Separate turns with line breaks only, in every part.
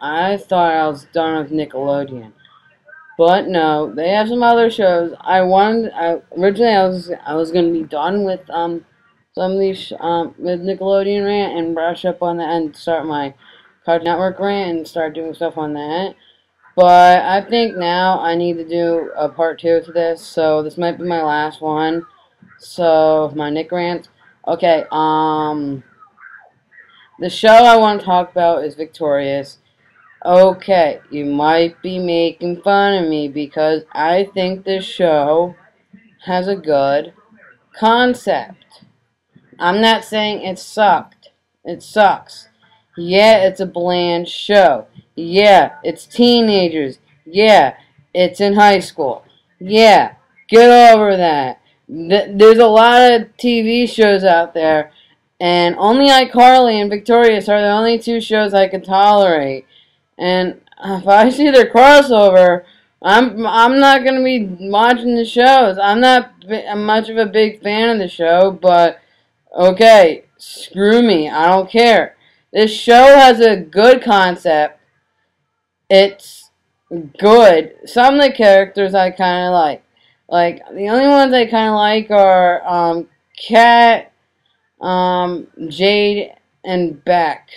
I thought I was done with Nickelodeon. But no, they have some other shows. Originally I was gonna be done with some of these with Nickelodeon rant and brush up on that and start my Cartoon Network rant and start doing stuff on that. But I think now I need to do a part two to this, so this might be my last one. So my Nick rant. Okay, the show I want to talk about is Victorious. Okay, you might be making fun of me because I think this show has a good concept. I'm not saying it sucked. It sucks. Yeah, it's a bland show. Yeah, it's teenagers. Yeah, it's in high school. Yeah, get over that. There's a lot of TV shows out there, and only iCarly and Victorious are the only two shows I can tolerate. And if I see their crossover, I'm not gonna be watching the shows. I'm not much of a big fan of the show, but okay, screw me. I don't care. This show has a good concept. It's good. Some of the characters I kind of like. Like the only ones I kind of like are Kat, Jade, and Beck.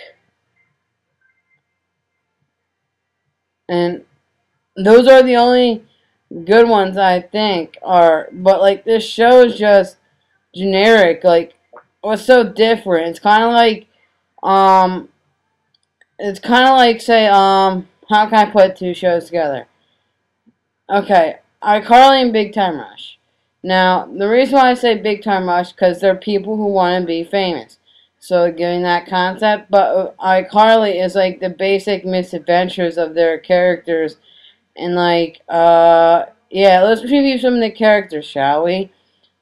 And those are the only good ones I think are. But like this show is just generic. Like what's so different? Um, it's kind of like say how can I put two shows together? Okay, iCarly and Big Time Rush. Now the reason why I say Big Time Rush because they're people who want to be famous. So giving that concept, but iCarly is like the basic misadventures of their characters. And like, yeah, let's review some of the characters, shall we?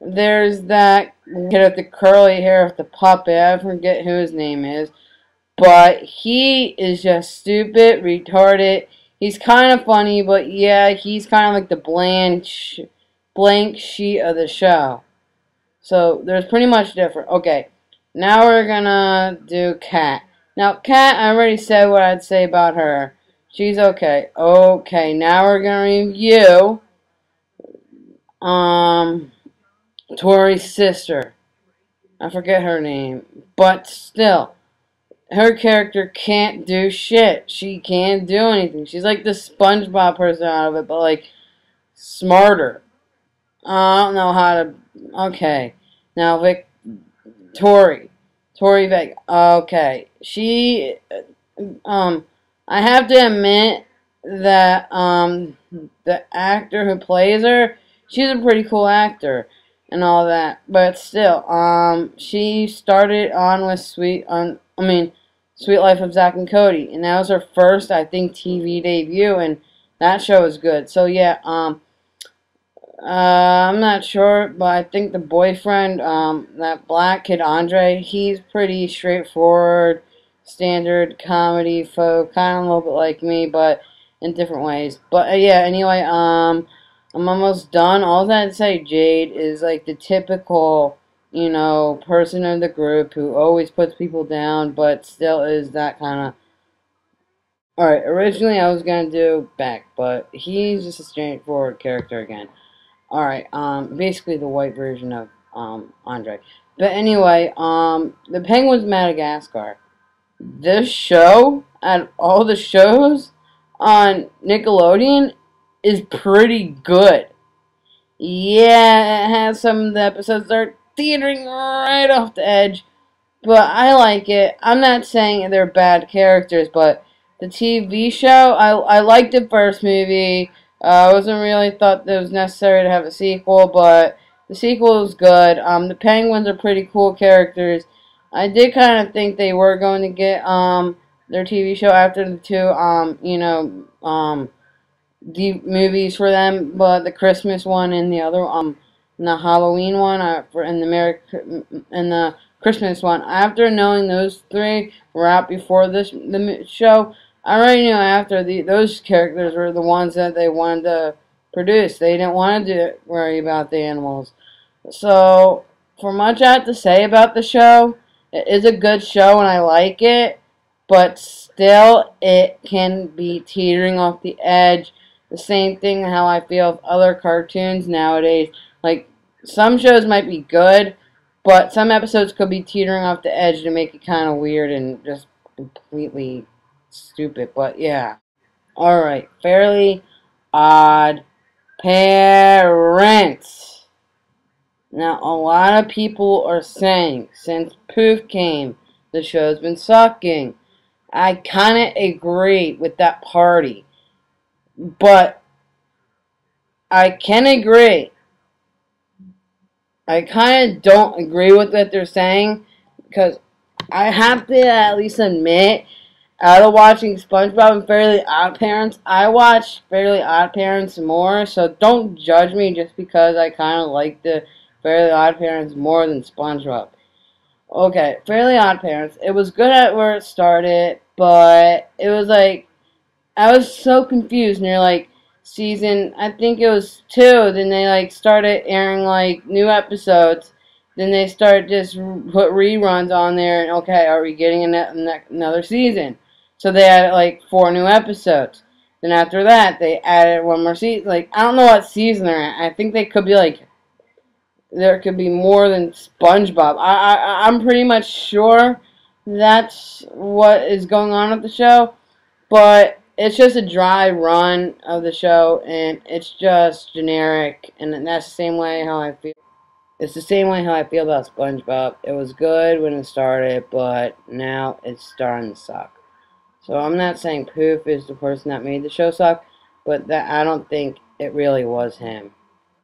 There's that kid with the curly hair with the puppet. I forget who his name is. But he is just stupid, retarded. He's kind of funny, but yeah, he's kind of like the blank sheet of the show. So there's pretty much different. Okay, now we're gonna do Kat. Now, Kat, I already said what I'd say about her. She's okay. Okay, now we're gonna review um Tori's sister. I forget her name, but still, her character can't do shit. She can't do anything. She's like the SpongeBob person out of it, but like smarter. I don't know how to. Okay, now Tori, Tori Vic. Okay, she I have to admit that the actor who plays her, she's a pretty cool actor and all that. But still, she started on with Sweet Life of Zack and Cody, and that was her first, I think, TV debut, and that show was good. So yeah, I'm not sure, but I think the boyfriend, that black kid Andre, he's pretty straightforward, standard comedy folk, kind of a little bit like me, but in different ways. But yeah, anyway, I'm almost done. All that to say, Jade is like the typical, person in the group who always puts people down, but still is that kind of. Alright, originally I was gonna do Beck, but he's just a straightforward character again. Alright, basically the white version of, Andre. But anyway, the Penguin's Madagascar. This show, out of all the shows on Nickelodeon, is pretty good. Yeah, it has some of the episodes that are teetering right off the edge, but I like it. I'm not saying they're bad characters, but the TV show, I liked the first movie. I wasn't really thought it was necessary to have a sequel, but the sequel was good. The Penguins are pretty cool characters. I did kind of think they were going to get their TV show after the two the movies for them, but the Christmas one and the other and the Halloween one and the Christmas one. After knowing those three were out before the show, I already knew after those characters were the ones that they wanted to produce. They didn't want to worry about the animals. So, for much I have to say about the show, it is a good show and I like it. but still it can be teetering off the edge. The same thing how I feel with other cartoons nowadays. Like, some shows might be good, but some episodes could be teetering off the edge to make it kind of weird and just completely stupid. But yeah. Alright, Fairly Odd Parents. Now, a lot of people are saying since Poof came, the show's been sucking. I kind of agree with that party, but I can agree. I kind of don't agree with what they're saying because I have to at least admit, out of watching SpongeBob and Fairly Odd Parents, I watch Fairly Odd Parents more, so don't judge me just because I kind of like the Fairly Odd Parents more than SpongeBob. Okay, Fairly Odd Parents. It was good at where it started, but it was like I was so confused near like season. I think it was 2. Then they like started airing like new episodes. Then they started just put reruns on there. And okay, are we getting another season? So they added like 4 new episodes. Then after that, they added one more season. Like I don't know what season they're at. I think they could be like there could be more than SpongeBob. I'm pretty much sure that's what is going on with the show, but it's just a dry run of the show, and it's just generic, and that's the same way how I feel. It's the same way how I feel about SpongeBob. It was good when it started, but now it's starting to suck. So I'm not saying Poof is the person that made the show suck, but that I don't think it really was him.